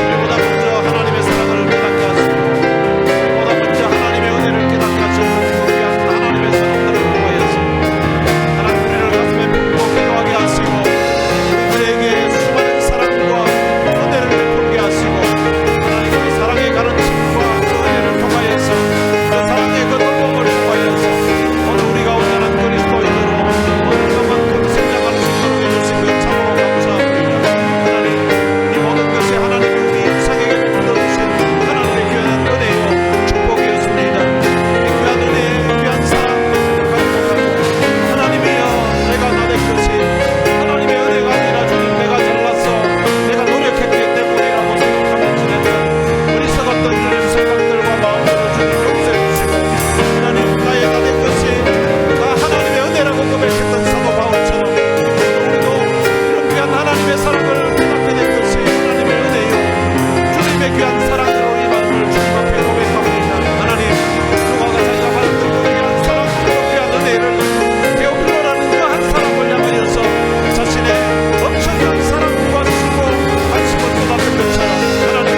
S1: 우리보다 먼저 하나님의 사랑을 깨닫게 하시고, 우리보다 먼저 하나님의 은혜를 깨닫게 하시는 그 귀한 하나님의 사랑들을 통하여서 하나님 우리를 가슴에 품고 기도하게 하시고, 우리들에게 수많은 사랑과 은혜를 베풀게 하시고, 하나님 그 사랑의 가르침과 그 은혜를 통하여서 그 사랑의 그 넓음을 통하여서 오늘 우리가 온전한 그리스도인으로 오늘 그만큼 성장할 수 있도록 해주신 것 참으로 감사합니다. 하나님, 이 모든 것이 하나님이 우리 인생에게 불러주신 하나님의 귀한 은혜요 축복이었습니다. 이 귀한 은혜, 귀한 사랑 생각하지 못하고 하나님이여, 내가 나될 것이 하나님의 은혜가 아니라 주님 내가 잘났어, 내가 노력했기 때문이라고 생각하며 지냈던 어리석었던 주님 생각들과 마음들을 주님 용서해 주시고, 하나님 나의 나될 것이 다 하나님의 은혜라고 고백했던 사도 바울처럼 우리도 이런 귀한 하나님의 사랑을 깨닫게 된 것이 하나님의 은혜요 주님의 귀한 사랑으로 이 마음을 주님 앞에 고백합니다. 하나님, 누가 자기가 받았던 그 귀한 사랑, 그 귀한 은혜를 데오필로라는 그 한 사람을 향하여서 자신의 엄청난 사랑과 수고 관심을 쏟았던 것처럼 하나님,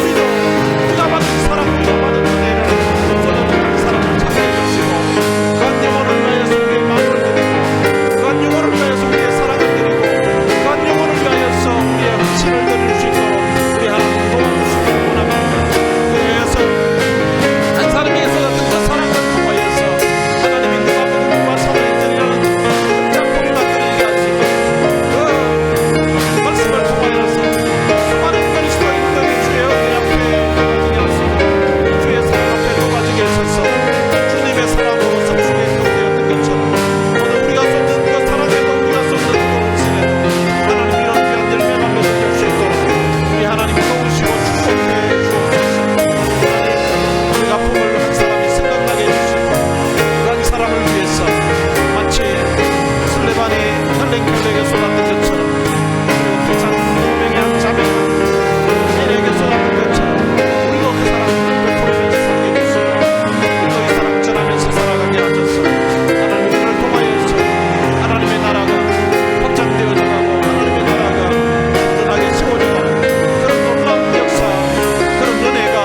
S1: 우리도 우리가 받은 사랑, 우리가 받은 은혜를 쏟아는 한 사람을 찾게 해주시고, 그한 영혼을 위하여서 우리의 마음을 드리고, 그한 영혼을 위하여서 우리의 사랑을 드리고, 그한 영혼을 위하여서 우리의 헌신을 드릴 수 있도록 우리 하나님 도와주시기 원합니다. 그래서 한 사람에게서 같은 그 사랑을 통하여서 하나님이 누가복음과 사도행전이라는 큰 작품을 만들어지게 하시고, 그 말씀을 통하여서 수많은 그리스도인들이 주의 은혜 앞에 녹아지게 하시고, 주의 사랑 앞에 녹아지게 하셔서 주님의 사랑으로 성숙에 되었던 것처럼 오늘 우리가 쏟는 그 사랑에도, 우리가 쏟는 그 헌신에도 하나님 이런 귀한 열매가 맺어질 수 있도록 우리 하나님 도우시고 축복해 주옵소서. 하나님, 우리가 품을 한 사람이 생각나게 해주시고, 그 한 사람을 위해서 마치 슬레반이 헬렌켈에게 쏟았던 것처럼, 그리고 그 운명의 한 자매가 에리에게 쏟았던 것처럼 우리도 그 사랑을 베풀면서 살게 해주시고, 우리도 이 사랑 전하면서 살아가게 하셔서 하나님 우리를 통하여서 하나님의 나라가 확장되어져 가고 하나님의 나라가 든든하게 세워져 가는 그런 놀라운 역사, 그런 은혜가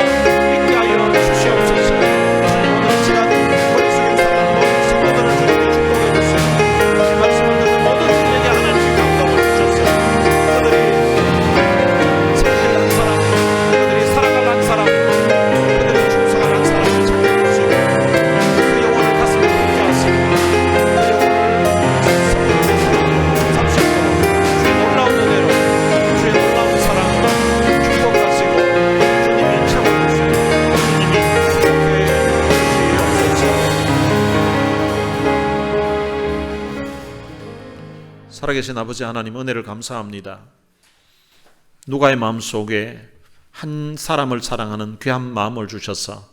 S1: 있게 하여 주시옵소서. 주님, 오늘 시간 머리 숙인 사는 모든 성도들을 주님이 축복해 주시고, 이 말씀을 듣는 모든 이에게 하나님의 감동을 주셔서 그들이 섬길 한 사람, 그들이 사랑할 한 사람, 그들이 충성할 한 사람을 찾게 해주시고, 그 영혼을 가슴에 품게 하시고, 그 영혼을 성령의 사랑으로 잡수시도록 주의 놀라운 은혜로, 주의 놀라운 사랑으로 축복하시고 주님이 채워주시고 주님이 축복해 주시옵소서. 살아계신 아버지 하나님, 은혜를 감사합니다. 누가의 마음속에 한 사람을 사랑하는 귀한 마음을 주셔서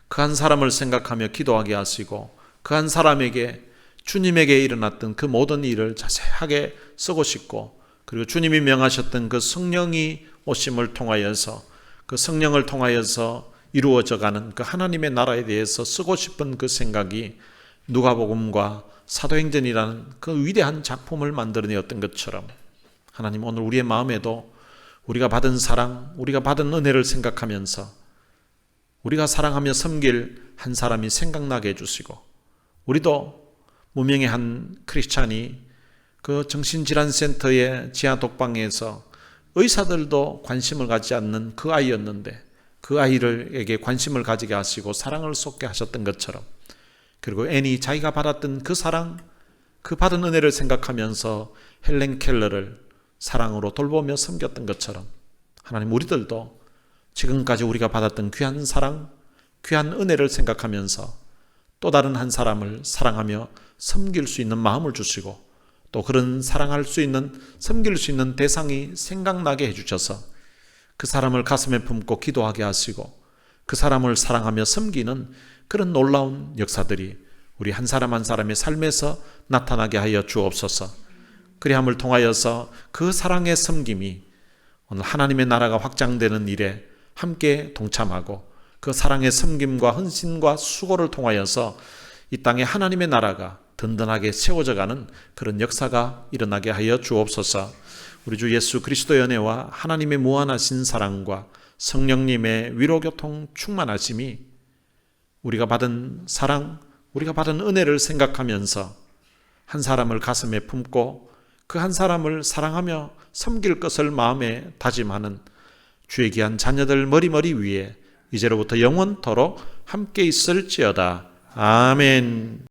S1: 그 한 사람을 생각하며 기도하게 하시고, 그 한 사람에게 주님에게 일어났던 그 모든 일을 자세하게 쓰고 싶고, 그리고 주님이 명하셨던 그 성령이 오심을 통하여서 그 성령을 통하여서 이루어져가는 그 하나님의 나라에 대해서 쓰고 싶은 그 생각이 누가복음과 사도행전이라는 그 위대한 작품을 만들어내었던 것처럼, 하나님 오늘 우리의 마음에도 우리가 받은 사랑, 우리가 받은 은혜를 생각하면서 우리가 사랑하며 섬길 한 사람이 생각나게 해주시고, 우리도 무명의 한 크리스찬이 그 정신질환센터의 지하 독방에서 의사들도 관심을 갖지 않는 그 아이였는데 그 아이에게 관심을 가지게 하시고 사랑을 쏟게 하셨던 것처럼, 그리고 애니 자기가 받았던 그 사랑, 그 받은 은혜를 생각하면서 헬렌 켈러를 사랑으로 돌보며 섬겼던 것처럼, 하나님 우리들도 지금까지 우리가 받았던 귀한 사랑, 귀한 은혜를 생각하면서 또 다른 한 사람을 사랑하며 섬길 수 있는 마음을 주시고 또 그런 사랑할 수 있는, 섬길 수 있는 대상이 생각나게 해주셔서 그 사람을 가슴에 품고 기도하게 하시고 그 사람을 사랑하며 섬기는 그런 놀라운 역사들이 우리 한 사람 한 사람의 삶에서 나타나게 하여 주옵소서. 그리함을 통하여서 그 사랑의 섬김이 오늘 하나님의 나라가 확장되는 일에 함께 동참하고 그 사랑의 섬김과 헌신과 수고를 통하여서 이 땅에 하나님의 나라가 든든하게 세워져가는 그런 역사가 일어나게 하여 주옵소서. 우리 주 예수 그리스도의 은혜와 하나님의 무한하신 사랑과 성령님의 위로교통 충만하심이 우리가 받은 사랑, 우리가 받은 은혜를 생각하면서 한 사람을 가슴에 품고 그 한 사람을 사랑하며 섬길 것을 마음에 다짐하는 주의 귀한 자녀들 머리머리 위에 이제로부터 영원토록 함께 있을지어다. 아멘.